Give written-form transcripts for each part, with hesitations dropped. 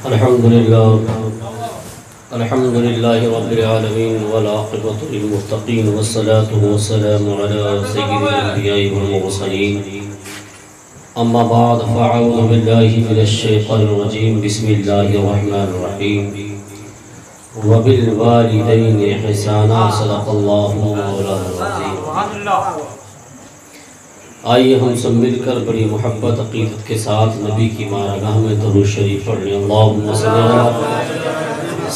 अल्हम्दुलिल्लाहि रब्बिल आलमीन वल आक़िबतु लिल मुत्तक़ीन वस्सलातु वस्सलामु अला सय्यिदिल अंबिया'i वल मुरसलीन अम्मा बाद फ़अऊज़ु बिल्लाहि मिनश शैतानिर रजीम बिस्मिल्लाहिर रहमानिर रहीम व बिल वालिदैनि इहसाना सदक़ल्लाहु मौलाना अज़ीम। आइए हम सब मिलकर बड़ी मोहब्बत अक़ीदत के साथ नबी की बारगाह में दुरूद शरीफ पढ़ लें। अल्लाहुम्मा सल्लि अला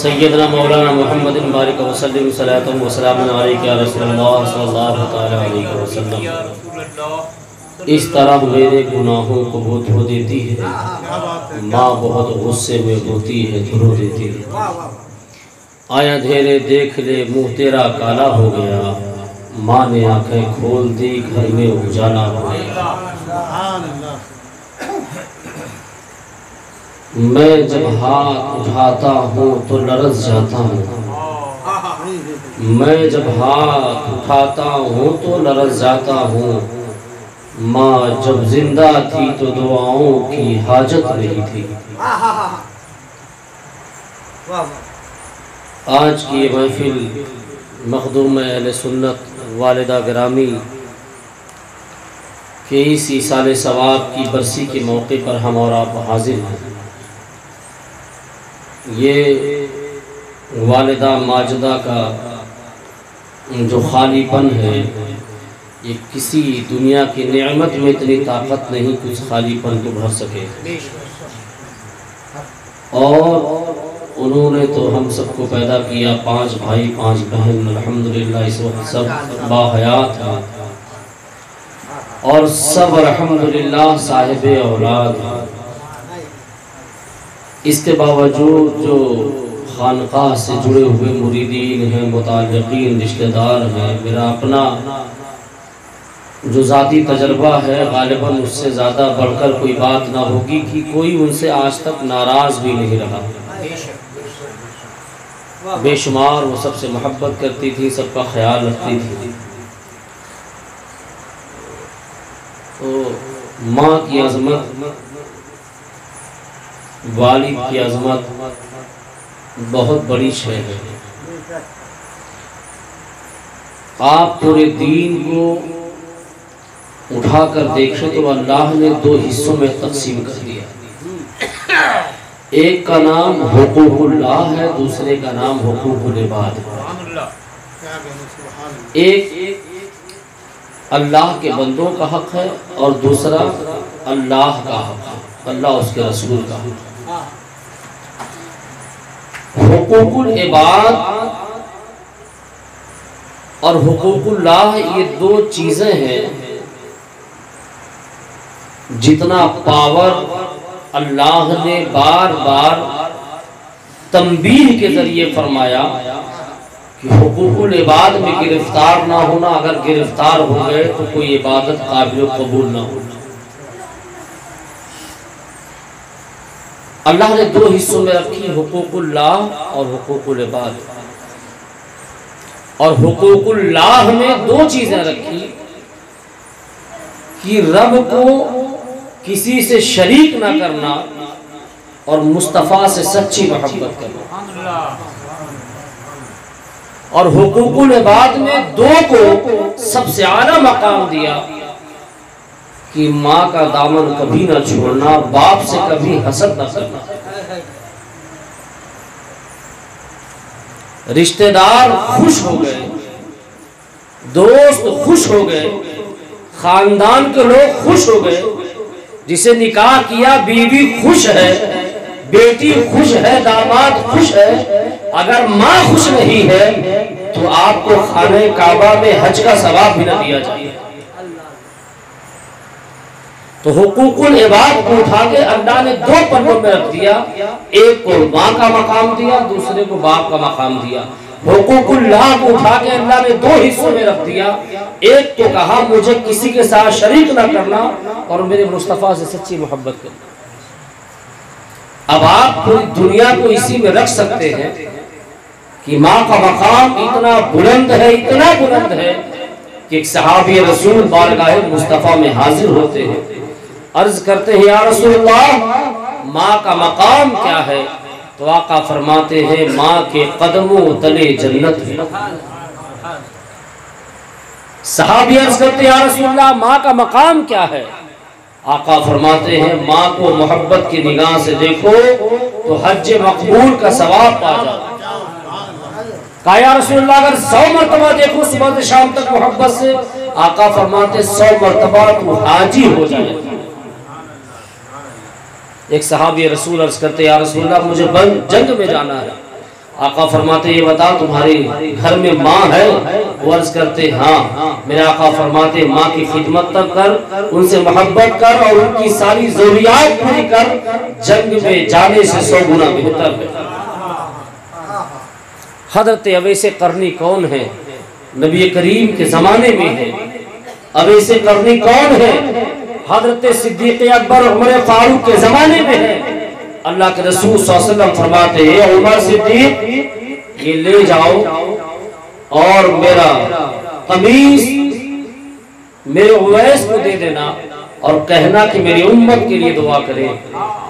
सय्यदना मौलाना मुहम्मदिन बारिक व सल्लिम सलातन व सलामन अलैका या रसूलल्लाह सल्लल्लाहु तआला अलैहि वसल्लम। इस तरह मेरे गुनाहों को वो धो देती है, माँ बहुत गुस्से में होती है, धो देती है। आया धेरे देख ले मुँह तेरा काला हो गया, माँ ने आंखें खोल दी घर में उजाला हो गया। मैं जब हाथ उठाता हूँ तो लरज़ जाता हूँ, मैं जब हाथ उठाता हूँ तो लरज़ जाता हूँ। माँ जब जिंदा थी तो दुआओं की हाजत नहीं थी। आज की ये महफिल मखदूम अहले सुन्नत वालिदा गिरामी के इस साले सवाब की बरसी के मौके पर हम और आप हाजिर हैं। ये वालिदा माजिदा का जो खालीपन है, ये किसी दुनिया की नेमत में इतनी ताकत नहीं कि उस खालीपन को भर सके। और उन्होंने तो हम सबको पैदा किया, 5 भाई 5 बहन, अल्हम्दुलिल्लाह इस वक्त सब बाहयात हैं और सब अल्हम्दुलिल्लाह साहिबे औलाद हैं। इसके बावजूद जो खानकाह से जुड़े हुए मुरीदीन हैं, मुताल्लिकीन रिश्तेदार हैं, मेरा अपना जो ज़ाती तजर्बा है गालिबन उससे ज़्यादा बढ़कर कोई बात ना होगी कि कोई उनसे आज तक नाराज़ भी नहीं रहा। बेशुमार वो सबसे मोहब्बत करती थी, सबका ख्याल रखती थी। तो माँ की अज़मत, वालिद की अज़मत बहुत बड़ी शय है। आप पूरे दीन को उठाकर देखें तो अल्लाह ने 2 हिस्सों में तकसीम कर दिया। एक का नाम हुकूकुल्लाह है, दूसरे का नाम हुकूकुल इबाद है। एक अल्लाह के बंदों का हक है और दूसरा अल्लाह का हक है, अल्लाह उसके रसूल का हक है। हुकूकुल इबाद और हुकूकुल्लाह ये 2 चीजें हैं। जितना पावर अल्लाह ने बार बार तंबीह के जरिए फरमाया कि हुकूकुल इबाद में गिरफ्तार ना होना, अगर गिरफ्तार हो गए तो कोई इबादत काबिल कबूल ना हो। अल्लाह ने 2 हिस्सों में रखी, हुकूकुल्लाह और हुकूकुल इबाद। और हुकूकुल्लाह में 2 चीजें रखी कि रब को किसी से शरीक ना करना और मुस्तफ़ा से सच्ची मोहब्बत करना। और हुकूकुल इबाद में 2 को सबसे आला मकाम दिया कि माँ का दामन कभी ना छोड़ना, बाप से कभी हसद ना करना। रिश्तेदार खुश हो गए, दोस्त खुश हो गए, खानदान के लोग खुश हो गए, जिसे निकाह किया बीवी खुश है, बेटी खुश है, दामाद खुश है। अगर माँ खुश नहीं है तो आपको खाने काबा में हज का सवाब भी न दिया जाए। तो हुकूकुल इबाद को उठा के अल्लाह ने 2 पन्नों में रख दिया। एक को माँ का मकाम दिया, दूसरे को बाप का मकाम दिया। हुकूकुल्लाह को उठा के अल्लाह ने 2 हिस्सों में रख दिया। एक तो कहा मुझे किसी के साथ शरीक ना करना और मेरे मुस्तफ़ा से सच्ची मोहब्बत करना। अब आप पूरी दुनिया को इसी में रख सकते हैं कि माँ का मकाम इतना बुलंद है, इतना बुलंद है कि एक सहाबी रसूल बारगाह मुस्तफ़ा में हाजिर होते हैं, अर्ज करते हैं या रसूलल्लाह माँ का मकाम क्या है, तो आका फरमाते हैं माँ के कदमों तले जन्नत है। सहाबी अर्ज करते या रसूलल्लाह माँ का मकाम क्या है, आका फरमाते हैं माँ को मोहब्बत की निगाह से देखो तो हज मकबूल का सवाब पा जाओ। कहा या रसूलल्लाह अगर 100 मरतबा देखो सुबह से शाम तक मोहब्बत से, आका फरमाते 100 मरतबा तू हाजी हो जाए। एक सहाबी रसूल अर्ज करते या रसूलल्लाह मुझे जंग में जाना है, आका फरमाते ये बता तुम्हारे घर में माँ है, वो अर्ज करते हाँ। मेरे आका फरमाते माँ की खिदमत तक कर, उनसे मोहब्बत कर और उनकी सारी जरूरियात पूरी कर, जंग में जाने से 100 गुना बेहतर है। हजरत अवैसे करनी कौन है, नबी करीम के जमाने में है। अवैसे करनी कौन है, हजरत सिद्दीक अकबर उमर फारूक के जमाने में है। अल्लाह के रसूल सल्लल्लाहु अलैहि वसल्लम फरमाते हैं उमर सिद्दीक ये ले जाओ और मेरा कमीज मेरे उवैस को दे देना और कहना कि मेरी उम्मत के लिए दुआ करे।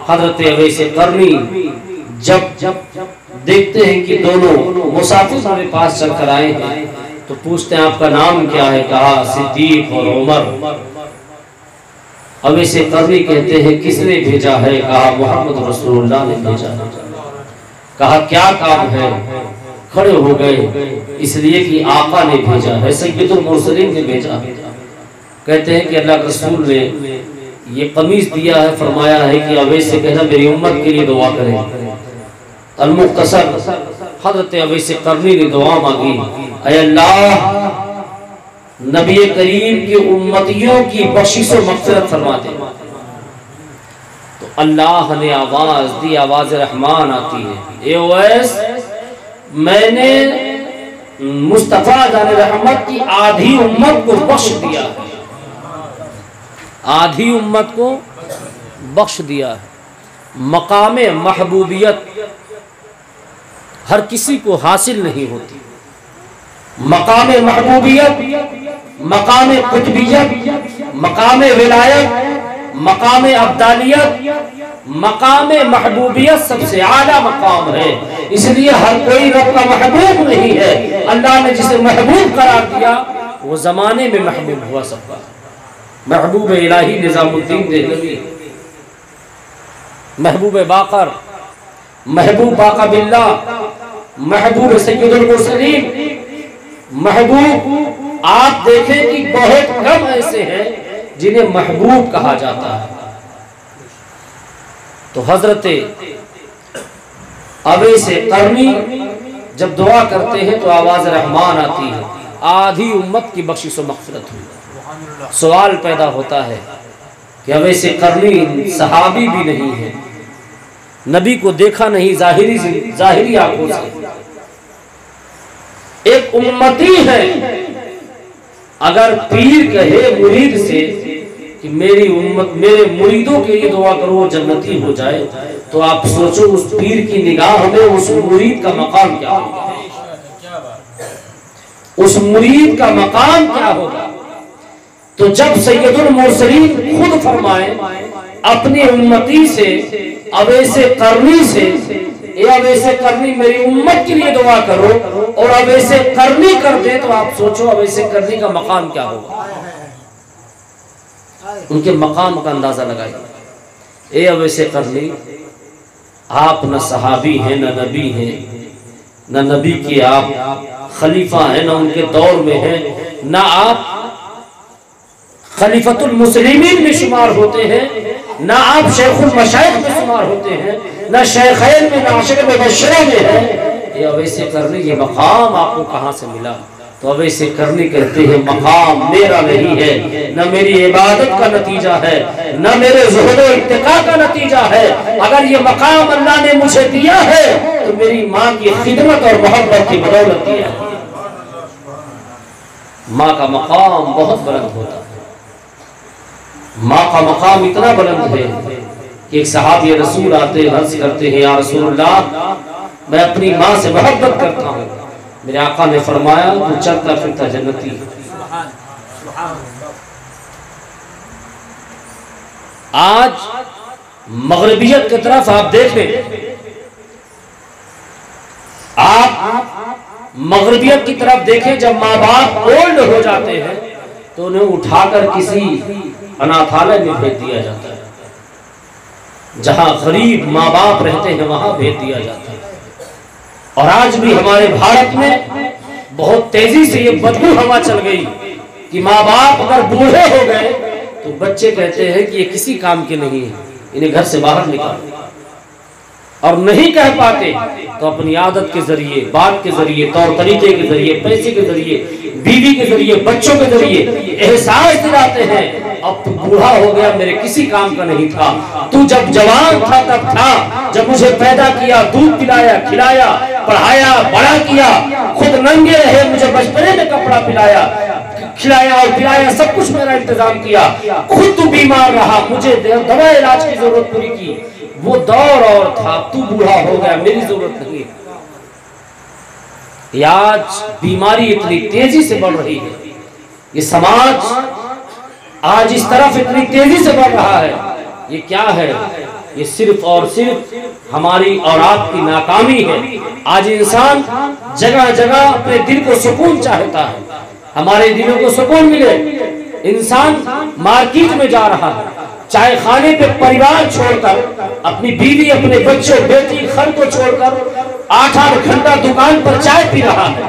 हजरत अवैसे करनी जब देखते हैं कि दोनों मुसाफिर हमारे पास चलकर आए हैं तो पूछते हैं आपका नाम क्या है, कहा सिद्दीक और उमर। अब इसे करनी कहते हैं किसने भेजा है, कहा मोहम्मद रसूलुल्लाह ने भेजा है। कहा क्या काम है, खड़े हो गए इसलिए कि आका ने भेजा है, सैयदुल मुरसलीन ने भेजा है। कहते हैं कि अल्लाह के रसूल ने ये कमीज दिया है, फरमाया है कि अवैसे कहना मेरी उम्मत के लिए दुआ करें। अल-मुख्तसर हजरत अवैसे करनी ने दुआ मांगी, ऐ अल्लाह नबी करीम की उम्मतियों की बख्शिश और मग़फ़िरत फरमा दे। तो अल्लाह ने आवाज दी, आवाज रहमान आती है, ए उवैस मैंने मुस्तफा जाने रहमत की आधी उम्मत को बख्श दिया है, आधी उम्मत को बख्श दिया है। मकामे महबूबियत हर किसी को हासिल नहीं होती। मकामे महबूबियत, मकामे कुतबियत, मकामे विलायत, मकामे अब्दालियत, मकामे महबूबियत सबसे आला मकाम है। इसलिए हर कोई रब का महबूब नहीं है। अल्लाह ने जिसे महबूब करार दिया वो जमाने में महबूब हुआ सबका। महबूब इलाही निजामुद्दीन देहलवी, महबूब बाकर, महबूब बाका बिल्ला, महबूब सैयदुल मुरसलीन, महबूब आप देखें कि बहुत कम ऐसे हैं जिन्हें महबूब कहा जाता है। तो हजरत अवैसे करनी जब दुआ करते हैं तो आवाज रहमान आती है, आधी उम्मत की बख्शिश व मग़फ़िरत हुई। सवाल पैदा होता है कि अवैसे करनी सहाबी भी नहीं है, नबी को देखा नहीं जाहिरी आंखों से, एक उम्मती है। अगर पीर कहे मुरीद से कि मेरी उम्मत मेरे मुरीदों के लिए दुआ करो वो जन्नती हो जाए, तो आप सोचो उस पीर की निगाह में उस मुरीद का मकाम क्या होगा, उस मुरीद का मकाम क्या होगा। तो जब सैयदुल मुरसलीन खुद फरमाए अपनी उम्मती से अवैसे करनी से, अवैसे करनी मेरी उम्मत के लिए दुआ करो, और अवैसे करनी कर दे, तो आप सोचो अवैसे करनी का मकाम क्या होगा। उनके मकाम का अंदाजा लगाइए। ए अवैसे करनी आप न सहाबी हैं, न नबी हैं, न नबी के आप खलीफा हैं, न उनके दौर में हैं, न आप खलीफतुल मुस्लिमीन में शुमार होते हैं, ना आप शेखुल मशाइख में शुमार होते हैं, ना शेखैन में, ना आशिक में, बशरा में है। ये अवैसे करनी ये मकाम आपको कहाँ से मिला? तो अवैसे करनी कहते हैं मकाम मेरा नहीं है, न मेरी इबादत का नतीजा है, न मेरे ज़ुहद व इत्तिका का नतीजा है। अगर ये मकाम अल्लाह ने मुझे दिया है तो मेरी माँ की खिदमत और मोहब्बत की बदौलत दिया है। माँ का मकाम बहुत बुलंद होता है। माँ का मकाम इतना बुलंद है कि एक सहाबी रसूल आते अर्ज़ करते हैं या रसूलल्लाह मैं अपनी माँ से मोहब्बत करता हूँ। मेरे आका ने फरमाया तू चलता फिरता जन्नती। आज मगरबियत की तरफ आप देखें, आप मगरबियत की तरफ देखें, जब माँ बाप ओल्ड हो जाते हैं तो उन्हें उठाकर किसी अनाथालय में भेज दिया जाता है, जहां गरीब माँ बाप रहते हैं वहां भेज दिया जाता है। और आज भी हमारे भारत में बहुत तेजी से ये बदबू हवा चल गई कि माँ बाप अगर बूढ़े हो गए तो बच्चे कहते हैं कि ये किसी काम के नहीं है, इन्हें घर से बाहर निकालो। और नहीं कह पाते तो अपनी आदत के जरिए, बात के जरिए, तौर तरीके के जरिए, पैसे के जरिए, बीवी के जरिए, बच्चों के जरिए एहसास दिलाते हैं अब तू बूढ़ा हो गया, मेरे किसी काम का नहीं था, तू जब जवान था तब था, जब मुझे पैदा किया, दूध पिलाया, खिलाया, पढ़ाया, बड़ा किया, खुद नंगे रहे, मुझे बचपने में कपड़ा पिलाया, खिलाया और पिलाया, सब कुछ मेरा इंतजाम किया, खुद तू बीमार रहा, मुझे दवा इलाज की जरूरत पूरी की, वो दौर और था, तू बूढ़ा हो गया, मेरी जरूरत नहीं है। आज बीमारी इतनी तेजी से बढ़ रही है, ये समाज आज इस तरफ इतनी तेजी से बढ़ रहा है, ये क्या है? ये सिर्फ और सिर्फ हमारी और आपकी नाकामी है। आज इंसान जगह जगह अपने दिल को सुकून चाहता है, हमारे दिलों को सुकून मिले। इंसान मार्केट में जा रहा है, चाय खाने पे परिवार छोड़कर, अपनी बीवी, अपने बच्चों, बेटी, घर को छोड़कर 8-8 घंटा दुकान पर चाय पी रहा है,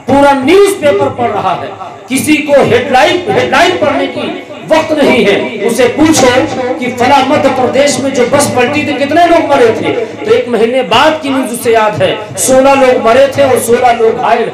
पूरा न्यूज़पेपर पढ़ रहा है, किसी को हेडलाइन पढ़ने की वक्त नहीं है। उसे पूछो कि फला मध्य प्रदेश में जो बस पलटी थी कितने लोग मरे थे, तो 1 महीने बाद की न्यूज़ उसे याद है, 16 लोग मरे थे और 16 लोग घायल।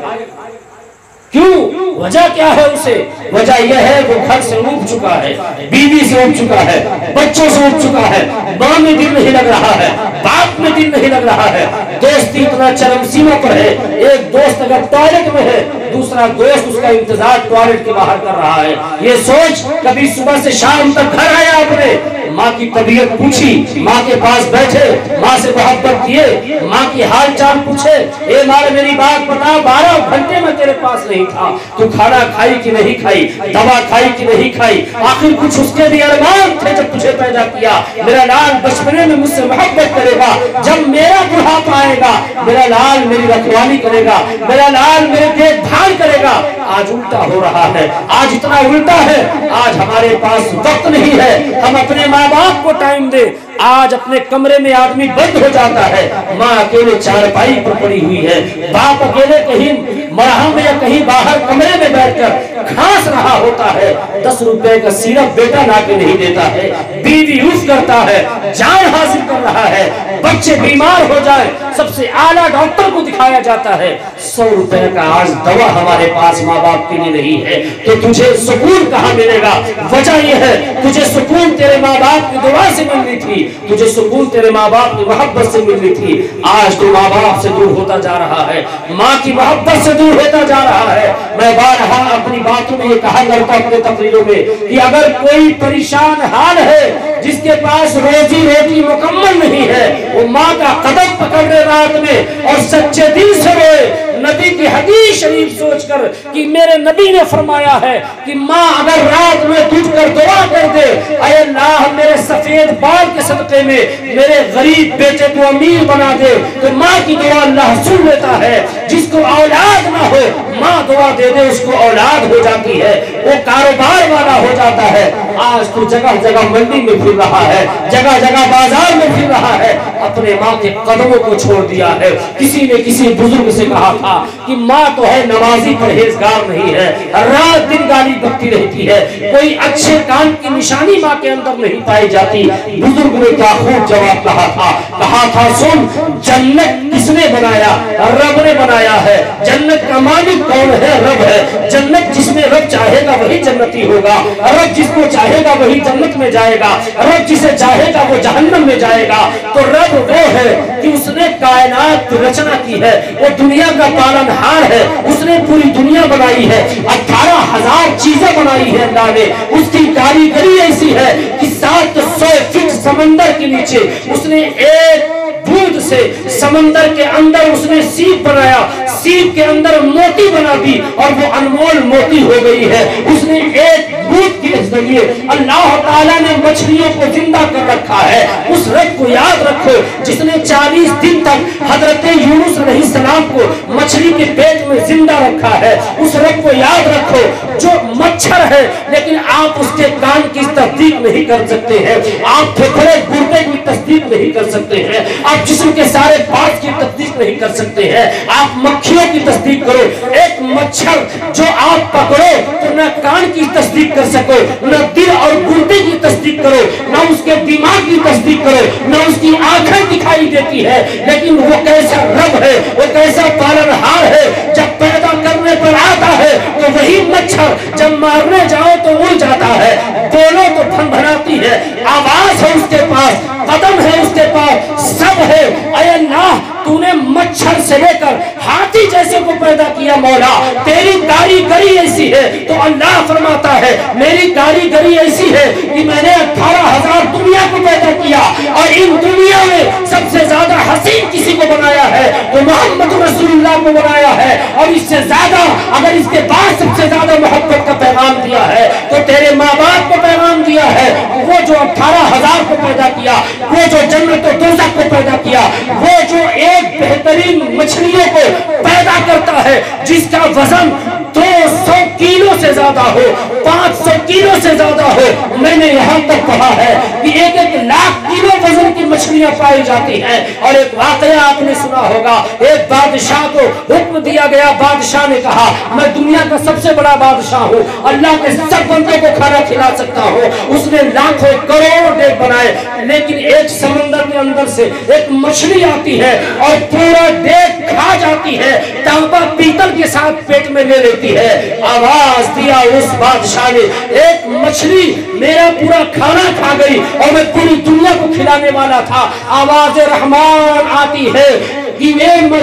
क्यों? वजह क्या है? उसे वजह यह है वो घर से उब चुका है, बीवी से उब चुका है, बच्चों से उब चुका है, माँ में दिल नहीं लग रहा है, बाप में दिल नहीं लग रहा है, दोस्ती इतना चरम सीमा पर है, एक दोस्त अगर टॉयलेट में है, दूसरा दोस्त उसका इंतजार टॉयलेट के बाहर कर रहा है। ये सोच, कभी सुबह से शाम तक घर आया, आपने माँ की तबीयत पूछी, माँ के पास बैठे, माँ से मोहब्बत किए, माँ की हाल चाल पूछे, ए माँ मेरी बात बता, 12 घंटे में तेरे पास नहीं था, तू खाना खाई कि नहीं खाई, दवा खाई कि नहीं खाई, आखिर कुछ उसके भी अरमान थे जब तुझे पैदा किया। मेरा लाल बचपने में मुझसे मोहब्बत करेगा, जब मेरा बुढ़ापा आएगा मेरा लाल मेरी रखवाली करेगा, मेरा लाल मेरे देखभाल करेगा। आज उल्टा हो रहा है, आज इतना उल्टा है, आज हमारे पास वक्त नहीं है हम अपने माँ बाप को टाइम दे। आज अपने कमरे में आदमी बंद हो जाता है, माँ अकेले चारपाई पर पड़ी हुई है, बाप अकेले कहीं मरहम में या कहीं बाहर कमरे में बैठकर घास रहा होता है, 10 रुपए का सिरप बेटा ला के नहीं देता है, बीवी यूज करता है, जान हासिल कर रहा है, बच्चे बीमार हो जाए सबसे आला डॉक्टर को दिखाया जाता है, 100 रुपए का आज दवा हमारे पास माँ बाप के लिए नहीं है, तो तुझे सुकून कहाँ मिलेगा? वजह यह है, तुझे सुकून तेरे माँ बाप की दुआ से मिलनी थी, तुझे सुकून तेरे माँ बाप की मोहब्बत से मिलनी थी। आज तो माँ बाप से दूर होता जा रहा है, माँ की मोहब्बत से दूर होता जा रहा है। मैं बारहा अपनी बातों में ये कहा करता अपने तकरीरों में कि अगर कोई परेशान हाल है, जिसके पास रोजी रोटी मुकम्मल नहीं है, वो माँ का कदम पकड़ ले रात में और सच्चे दिल से रोए, नबी की हदीस शरीफ सोचकर कि मेरे नबी ने फरमाया है कि माँ अगर रात में उठकर दुआ कर दे, ऐ अल्लाह मेरे सफेद बाल के सदके में मेरे गरीब बेटे को अमीर बना दे, तो माँ की दुआ अल्लाह सुन लेता है। जिसको औलाद ना हो, माँ दुआ दे दे, उसको औलाद हो जाती है, वो कारोबार वाला हो जाता है। आज तो जगह जगह मंडी में फिर रहा है, जगह जगह बाजार में फिर रहा है, अपने माँ के कदमों को छोड़ दिया है। किसी ने किसी बुजुर्ग से कहा था कि माँ तो है नमाजी परहेजगार नहीं है, रात दिन गाली बकती रहती है, कोई अच्छे काम की निशानी माँ के अंदर नहीं पाई जाती। बुजुर्ग ने क्या खूब जवाब कहा था सुन, जन्नत किसने बनाया? रब ने बनाया है। जन्नत का मालिक कौन है? रब है। जन्नत जिसमें रब चाहेगा वही जन्नती होगा, रब जिसको चाहेगा वही जन्नत में जाएगा, रब जिसे चाहेगा वो जहन्नम में जाएगा। तो रब वो है कि उसने कायनात रचना की है, वो दुनिया का पालनहार है, उसने पूरी दुनिया बनाई है, 18,000 चीजें बनाई है अल्लाह ने। उसकी कारीगरी ऐसी है कि 700 फीट समंदर के नीचे उसने एक बूंद से समंदर के अंदर उसने सीप बनाया, सीप के अंदर मोती बना दी और वो अनमोल मोती हो गई है। उसने एक बूंद की समझिए, अल्लाह ताला ने मछलियों को जिंदा कर रखा है। उस रब को याद रखो जिसने 40 दिन तक हजरत यूनुस अलैहिस्सलाम को मछली के पेट में जिंदा रखा है। उस रब को याद रखो जो मच्छर है लेकिन आप उसके कान की तस्दीक नहीं कर सकते हैं, आप फेफड़े गुर्दे की तस्दीक नहीं कर सकते हैं, आप जिस्म के सारे पार्ट की तस्दीक नहीं कर सकते हैं, आप मक्खियों की तस्दीक करो। एक मच्छर जो आप पकड़ो तो न कान की तस्दीक कर सको, न दिल और गुर्दे की तस्दीक करो, न उसके दिमाग की तस्दीक करो, न उसकी आंखें दिखाई देती है, लेकिन वो कैसा रब है, वो कैसा पालनहार है। जब पैदा करने पर आता है तो वही मच्छर जब मारने जाओ तो उड़ जाता है, बोलो तो फनफनाती है, आवाज है उसके पास, कदम है उसके पास, सब है। अय अल्लाह, तूने मच्छर से लेकर हाथी जैसे को पैदा किया मौला, तेरी कारीगरी ऐसी है। तो अल्लाह फरमाता है मेरी कारीगरी ऐसी है कि मैंने 18,000 दुनिया को पैदा किया और इन दुनिया में सबसे ज्यादा हसीन किसी को बनाया है तो मोहम्मद रसूलुल्लाह को बनाया है। और इससे ज्यादा अगर इसके बाद सबसे ज्यादा मोहब्बत का पैगाम दिया है तो तेरे माँ बाप को पैगाम दिया है। वो जो 18,000 को पैदा किया, वो जो जन्नत और दोज़ख को पैदा किया, वो जो एक बेहतरीन मछलियों को पैदा करता है जिसका वजन 200 किलो से ज्यादा हो, 500 किलो से ज्यादा हो। मैंने यहाँ तक पढ़ा है कि 1-1 लाख किलो वजन की मछलियां पाई जाती हैं। और एक वाकया आपने सुना होगा, एक बादशाह को हुक्म दिया गया, बादशाह ने कहा मैं दुनिया का सबसे बड़ा बादशाह हूँ, अल्लाह के सब बंदों को खाना खिला सकता हूँ। उसने लाखों करोड़ों डेग बनाए, लेकिन एक समंदर के अंदर से एक मछली आती है और पूरा डेग खा जाती है, तांबा पीतल के साथ पेट में ले लेती है। आवाज दिया उस बादशाह ने, एक मछली मेरा पूरा खाना खा गई और मैं पूरी दुनिया को खिलाने वाला था। आवाज रहमान आती है कि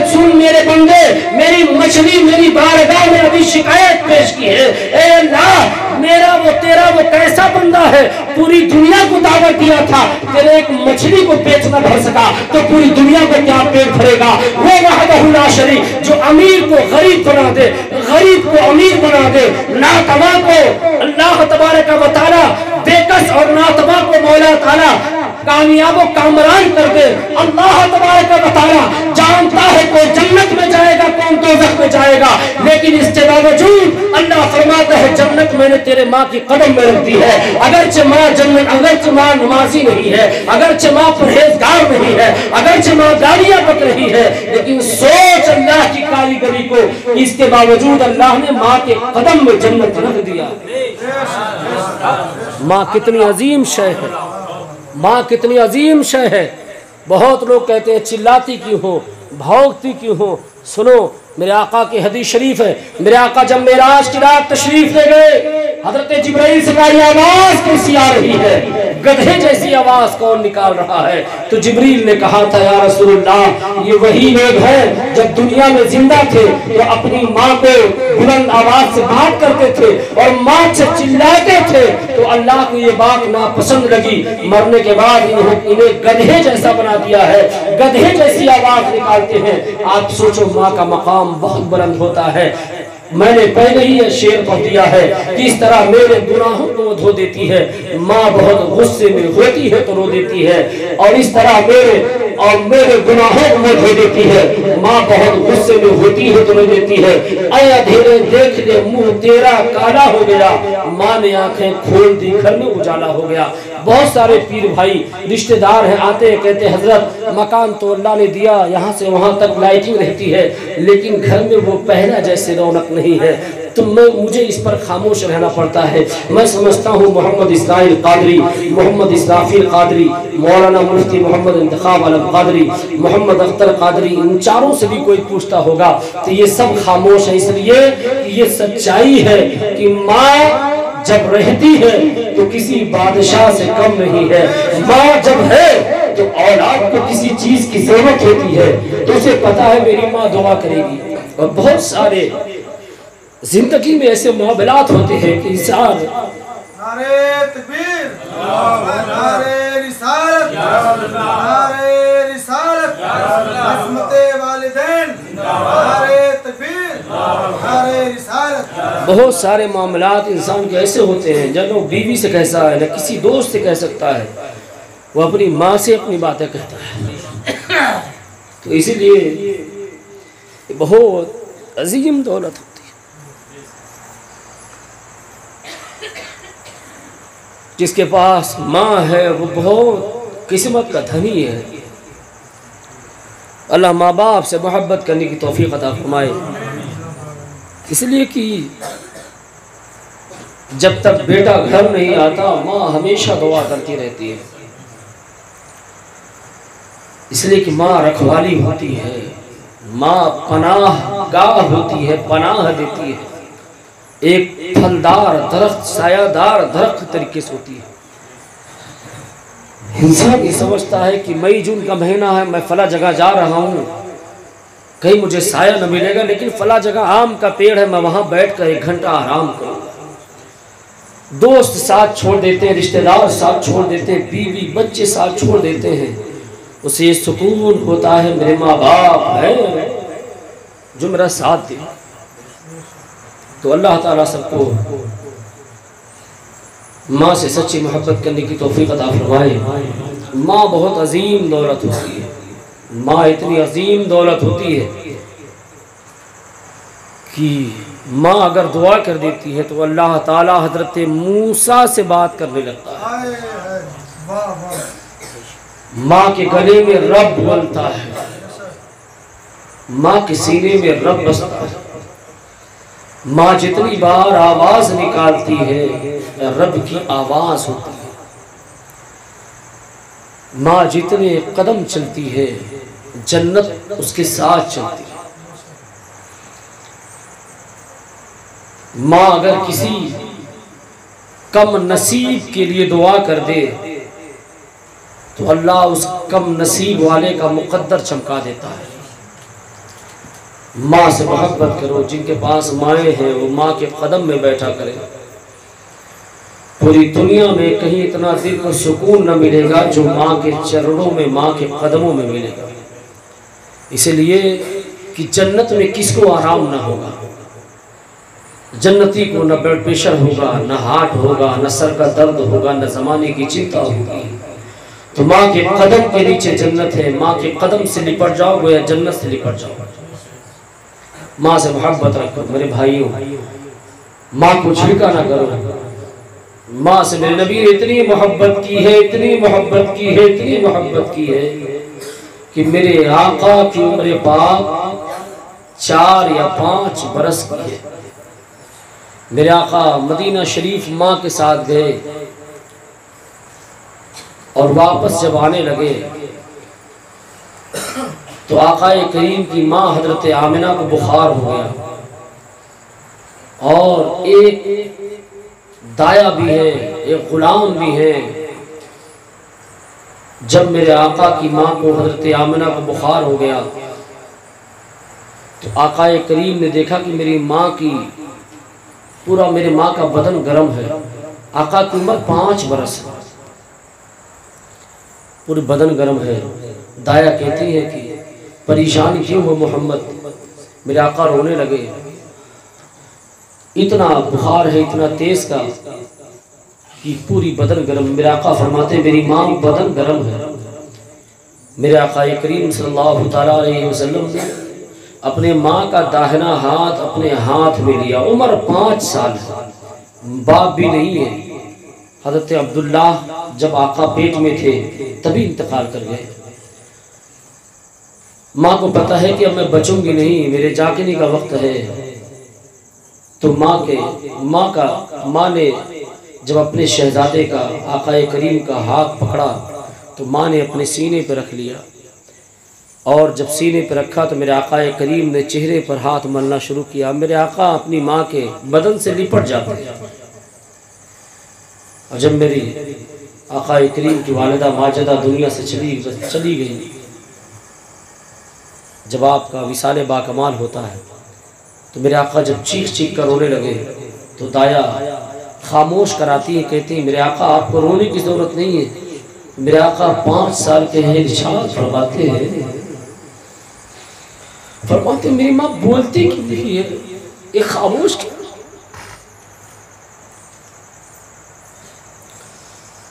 सुन मेरे बंदे, मेरी मछली मेरी बारगाह में अभी शिकायत पेश की है। ए अल्लाह, मेरा वो तेरा वो कैसा बंदा है, पूरी दुनिया को दावत दिया था, तेरे एक मछली को पेट न भर सका तो पूरी दुनिया को क्या पेट भरेगा। वो वहदहु ला शरीक जो अमीर को गरीब बना दे, गरीब को अमीर बना दे, नातवा को अल्लाह तबारक व तआला बेकस और नातवा को मौला ताला कामयाब कामरान कर दे। अल्लाह तबारक व तआला जानता है कौन जन्नत में जाएगा कौन दोज़ख में जाएगा, लेकिन इसके बावजूद अल्लाह फरमाता है जन्नत मैंने तेरे माँ की कदम में रख दी है। अगरचे माँ जन्नत, अगरचे माँ नमाजी नहीं है, अगरचे माँ परहेजगार नहीं है, अगरचे माँ गालियां बक रही है, लेकिन सोच अल्लाह की कारीगरी को, इसके बावजूद अल्लाह ने माँ के कदम में जन्नत रख दिया। माँ कितनी अजीम शय है, माँ कितनी अजीम शय है। बहुत लोग कहते हैं चिल्लाती क्यों हो, भौंकती क्यों हो। सुनो, मेरे आका की हदीस शरीफ है, मेरे आका जब मेराज की रात तशरीफ ले गए, हजरत जिब्राइल से कहा आवाज कैसी आ रही है, गधे जैसी आवाज कौन निकाल रहा है। तो जिब्रील ने कहा था या रसूलुल्लाह, ये वही लोग हैं जब दुनिया में जिंदा थे तो अपनी माँ को बुलंद आवाज से बात करते थे और माँ से चिल्लाते थे, तो अल्लाह को ये बात नापसंद लगी। मरने के बाद इन्हें गधे जैसा बना दिया है, गधे जैसी आवाज निकालते हैं। आप सोचो माँ का मकाम बहुत बुलंद होता है। मैंने पहले ही ये शेर पढ़ दिया है कि इस तरह मेरे गुनाहों को धो देती है, माँ बहुत गुस्से में होती है तो रो देती है, और इस तरह मेरे गुनाहों को धो देती है, माँ बहुत गुस्से में होती है तो रो देती है। आया धीरे देख ले मुंह तेरा काला हो गया, माँ ने आंखें खोल दी घर में उजाला हो गया। बहुत सारे पीर भाई रिश्तेदार हैं, आते हैं कहते हजरत मकान तो अल्लाह ने दिया, यहाँ से वहाँ तक लाइटिंग रहती है, लेकिन घर में वो पहला जैसे रौनक नहीं है। तो मुझे इस पर खामोश रहना पड़ता है। मैं समझता हूँ मोहम्मद इस्माइल कादरी, मोहम्मद इस्राफिल कादरी, मौलाना मुफ्ती मोहम्मद इंतखाब आलम कादरी, मोहम्मद अख्तर कादरी, इन चारों से भी कोई पूछता होगा तो ये सब खामोश है, इसलिए ये सच्चाई है कि माँ जब रहती है तो किसी बादशाह से कम नहीं है। माँ जब है तो औलाद को किसी चीज की जरूरत होती है तो उसे पता है मेरी माँ दुआ करेगी। और बहुत सारे जिंदगी में ऐसे मामलात होते हैं कि इंसान नारे तकबीर, नारे रिसालत, नारे रिसालत, अज़मते वालिदैन, नारे तकबीर, नारे रिसालत। बहुत सारे मामलात इंसान के ऐसे होते हैं जब वो बीवी से कैसा है, न किसी दोस्त से कह सकता है, वो अपनी माँ से अपनी बातें कहता है। तो इसीलिए बहुत अजीम दौलत होती है। जिसके पास माँ है वो बहुत किस्मत का धनी है। अल्लाह माँ बाप से मोहब्बत करने की तौफीक अता फरमाए। इसलिए कि जब तक बेटा घर नहीं आता माँ हमेशा दुआ करती रहती है। इसलिए कि माँ रखवाली होती है, माँ पनाह गाह होती है, पनाह देती है। एक फलदार दरख्त, सायादार दरख्त तरीके से होती है। इंसान ये समझता है कि मई जून का महीना है, मैं फला जगह जा रहा हूँ, कहीं मुझे साया न मिलेगा, लेकिन फला जगह आम का पेड़ है, मैं वहाँ बैठकर 1 घंटा आराम करूँगा। दोस्त साथ छोड़ देते हैं, रिश्तेदार साथ छोड़ देते हैं, बीवी बच्चे साथ छोड़ देते हैं, उसे ये सुकून होता है मेरे माँ बाप है जो मेरा साथ दे। तो अल्लाह ताला सबको माँ से सच्ची मोहब्बत करने की तौफीक अता फरमाए। माँ बहुत अजीम दौलत होती है। माँ इतनी अजीम दौलत होती है कि माँ अगर दुआ कर देती है तो अल्लाह ताला हजरत मूसा से बात करने लगता है। माँ के गले में रब बोलता है, माँ के सीने में रब बसता है। माँ जितनी बार आवाज निकालती है रब की आवाज होती है। माँ जितने कदम चलती है जन्नत उसके साथ चलती है। माँ अगर किसी कम नसीब के लिए दुआ कर दे तो अल्लाह उस कम नसीब वाले का मुकद्दर चमका देता है। माँ से मोहब्बत करो। जिनके पास माएँ हैं वो माँ के कदम में बैठा करें। पूरी दुनिया में कहीं इतना दिल को सुकून न मिलेगा जो माँ के चरणों में, माँ के कदमों में मिलेगा। इसलिए कि जन्नत में किसको आराम ना होगा। जन्नती को न ब्लड प्रेशर होगा, न हार्ट होगा, न सर का दर्द होगा, न जमाने की चिंता होगी। तो माँ के कदम के नीचे जन्नत है। माँ के कदम से लिपट जाओ गोया जन्नत से लिपट जाओ। माँ से मोहब्बत रखो मेरे भाइयों। माँ को छिड़का ना करो। माँ से मेरे नबी ने इतनी मोहब्बत की है, इतनी मोहब्बत की है, इतनी मोहब्बत की है कि मेरे आका की उम्र पाक 4 या 5 बरस की है। मेरे आका मदीना शरीफ माँ के साथ गए और वापस जब आने लगे तो आका करीम की माँ हजरत आमिना को बुखार हो गया और एक दाया भी है, एक गुलाम भी है। जब मेरे आका की माँ को हजरत आमिना को बुखार हो गया तो आका करीम ने देखा कि मेरी माँ की पूरा, मेरे माँ का बदन गर्म है। आका की उम्र 5 बरस है, पूरी बदन गर्म है। दाया कहती है कि परेशान क्यों हो मोहम्मद। मेरे आका रोने लगे। इतना बुखार है, इतना तेज का कि पूरी बदन गर्म। मेरे आका फरमाते मेरी माँ बदन गर्म है। मेरे आका करीम सल्लल्लाहु तआला अलैहि वसल्लम ने अपने माँ का दाहिना हाथ अपने हाथ में लिया। उम्र 5 साल, बाप भी नहीं है। हज़रत अब्दुल्ला जब आका पेट में थे तभी इंतकाल कर गए। माँ को पता है कि अब मैं बचूंगी नहीं, मेरे जागने का वक्त है। तो माँ ने जब अपने शहजादे का, आका करीम का हाथ पकड़ा तो माँ ने अपने सीने पर रख लिया और जब सीने पर रखा तो मेरे आका करीम ने चेहरे पर हाथ मलना शुरू किया। मेरे आका अपनी माँ के बदन से लिपट जाते हैं। और जब मेरी आका करीम की वालिदा माजिदा दुनिया से चली गई, जब आपका विसाले बाकमाल होता है तो मेरे आका जब चीख चीख कर रोने लगे तो दाया खामोश कराती है, कहती है मेरे आका आपको रोने की जरूरत नहीं है। मेरे आका 5 साल के हैं, इरशाद फरमाते हैं, फरमाते मेरी माँ बोलती क्यों नहीं है, ये खामोश क्यों।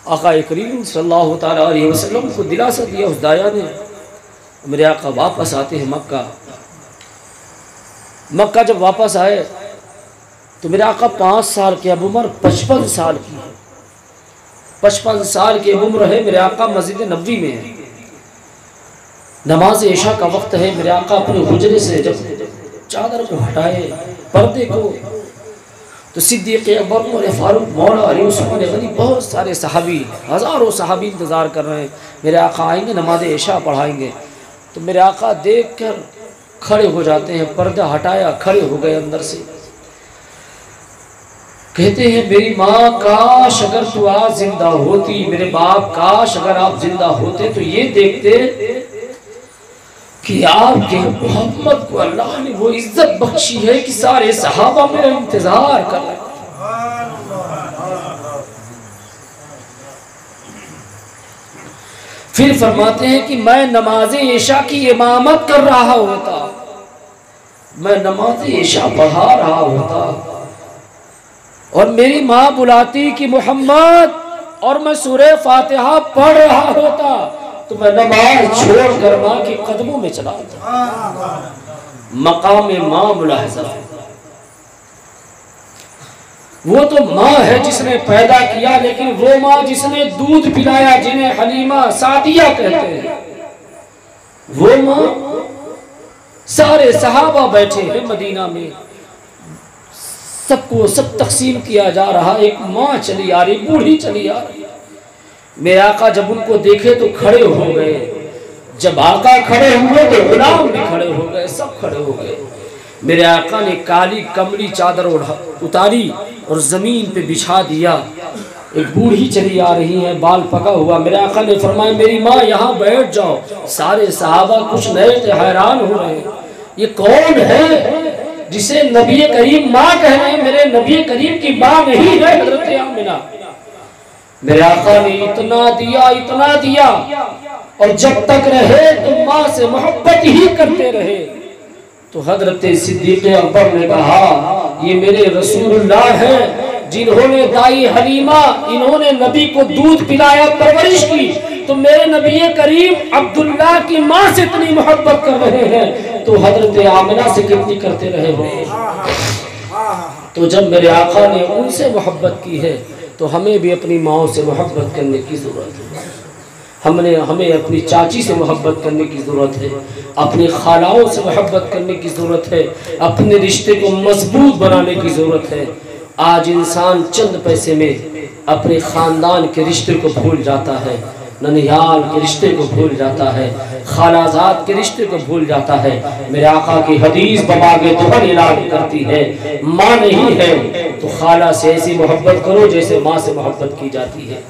आका करीम सल्लल्लाहु ताला अलैहि वसल्लम को दिलासा दिया उस दाया ने। मेरे आका वापस आते हैं मक्का जब वापस आए तो मेरे आका 5 साल की अब उम्र 55 साल की है। 55 साल की उम्र है। मेरे आका मस्जिद नबवी में है, नमाज इशा का वक्त है। मेरे आका अपने हुजरे से जब चादर को हटाए पर्दे को तो सिद्दीक़ अकबर, उमर फारूक, मौला अली, उस्मान गनी, बहुत सारे सहाबी, हज़ारों सहाबी इंतज़ार कर रहे हैं। मेरे आका आएंगे, नमाज इशा पढ़ाएंगे। तो मेरे आका देख कर खड़े हो जाते हैं, पर्दा हटाया, खड़े हो गए अंदर से। कहते हैं मेरी माँ काश अगर तू आज जिंदा होती, मेरे बाप काश अगर आप जिंदा होते तो ये देखते कि आपके मोहम्मद को अल्लाह ने वो इज्जत बख्शी है कि सारे सहाबा मेरा इंतजार कर रहे हैं। फिर फरमाते हैं कि मैं नमाज इशा की इमामत कर रहा होता, मैं नमाज इशा पढ़ा रहा होता और मेरी माँ बुलाती कि मोहम्मद, और मैं सूरह फातिहा पढ़ रहा होता तो मैं नमाज छोड़कर माँ के कदमों में चला जाता। मकाम माँ मुलाहिजा, वो तो माँ है जिसने पैदा किया, लेकिन वो माँ जिसने दूध पिलाया, जिन्हें हलीमा सादिया कहते हैं, वो माँ। सारे सहाबा बैठे हैं मदीना में, सबको सब तकसीम किया जा रहा। एक माँ चली आ रही, बूढ़ी चली आ रही। मेरे आका जब उनको देखे तो खड़े हो गए। जब आका खड़े हुए तो गुलाम भी खड़े हो गए, सब खड़े हो गए। मेरे आका ने काली कमली चादर उतारी और जमीन पे बिछा दिया। एक बूढ़ी चली आ रही है, बाल पका हुआ। मेरे आका ने फरमाया मेरी माँ यहाँ बैठ जाओ। सारे सहाबा कुछ नए थे, हैरान हो रहे, ये कौन है जिसे नबी करीम माँ कह रहे हैं? मेरे नबी करीम की माँ नहीं है हजरत आमिना। मेरे आका ने इतना दिया और जब तक रहे तो माँ से मोहब्बत ही करते रहे। तो हजरत सिद्दीक़ अकबर ने कहा ये मेरे रसूलुल्लाह हैं जिन्होंने दाई हलीमा, इन्होंने नबी को दूध पिलाया, परवरिश की, तो मेरे नबी करीम अब्दुल्लाह की माँ से इतनी मोहब्बत कर रहे हैं तो हजरत आमिना से कितनी करते रहे होंगे। तो जब मेरे आका ने उनसे मोहब्बत की है तो हमें भी अपनी माँ से मोहब्बत करने की ज़रूरत है। हमें अपनी चाची से मोहब्बत करने की ज़रूरत है, अपनी खालाओं से मोहब्बत करने की ज़रूरत है, अपने रिश्ते को मजबूत बनाने की ज़रूरत है। आज इंसान चंद पैसे में अपने ख़ानदान के रिश्ते को भूल जाता है, ननिहाल के रिश्ते को भूल जाता है, खालाजाद के रिश्ते को भूल जाता है। मेरे आका की हदीस बबागे दुहन ऐलान करती है, माँ नहीं है तो खाला से ऐसी मोहब्बत करो जैसे माँ से मोहब्बत की जाती है।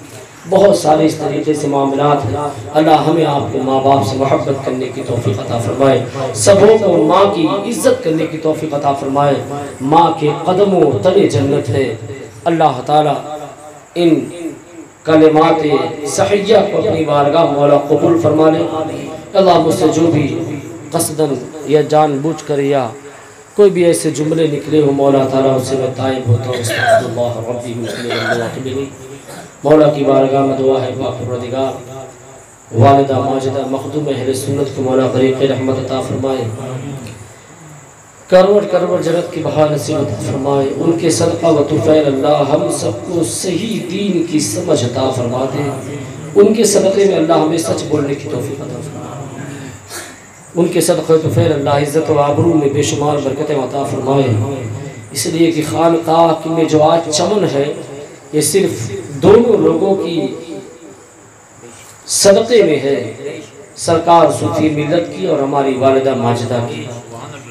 बहुत सारे इस तरीके से मामलात हैं। अल्लाह हमें आपको माँ बाप से मोहब्बत करने की तौफीक अता फरमाए, सबों को माँ की इज्जत करने की तौफीक अता फरमाए। माँ के कदमों तले जन्नत है। अल्लाह ताला इन कलिमात सहिया को अपनी बारगाह मौला कबूल फरमा ले। अल्लाह मुझसे जो भी कसदन या जानबूझ कर या कोई भी ऐसे जुमले निकले हो मौला ताला उससे मैं ताइब होता हूँ। मौला की बारगाह में दुआ है परवरदिगार वालिदा माजिदा मखदूम अहले सुन्नत को मौला बरीक़ रहमत अता फरमाए, करवट जन्नत की बहार नसीब अता फरमाए। उनके सदक़ा व तुफ़ैल अल्लाह हम सबको सही दीन की समझ अता फरमा दे। उनके सदक़े में अल्लाह हमें सच बोलने की तौफ़ीक़ अता फरमाए। उनके सदक़े तुफ़ैल अल्लाह इज़्ज़त व आबरू में बेशुमार बरकतें अता फरमाए। इसलिए कि खानक़ाह में जो आज चमन है ये सिर्फ दोनों लोगों की सदक़े में है, सरकार सूफी मिल्लत की और हमारी वालिदा माजिदा की।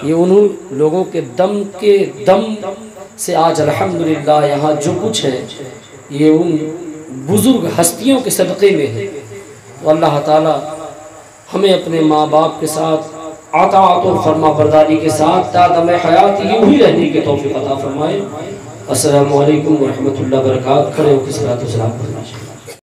ये उन्हीं लोगों के दम से आज अल्हम्दुलिल्लाह यहाँ जो कुछ है ये उन बुज़ुर्ग हस्तियों के सदक़े में है। तो अल्लाह ताला हमें अपने माँ बाप के साथ अताअत और फरमा बरदारी के साथ तादम हयात यूं ही रहने की तौफ़ीक़ अता फरमाए। अस्सलामु अलैकुम व रहमतुल्लाहि व बरकातहू। खड़े होकर सलात व सलाम करना चाहिए।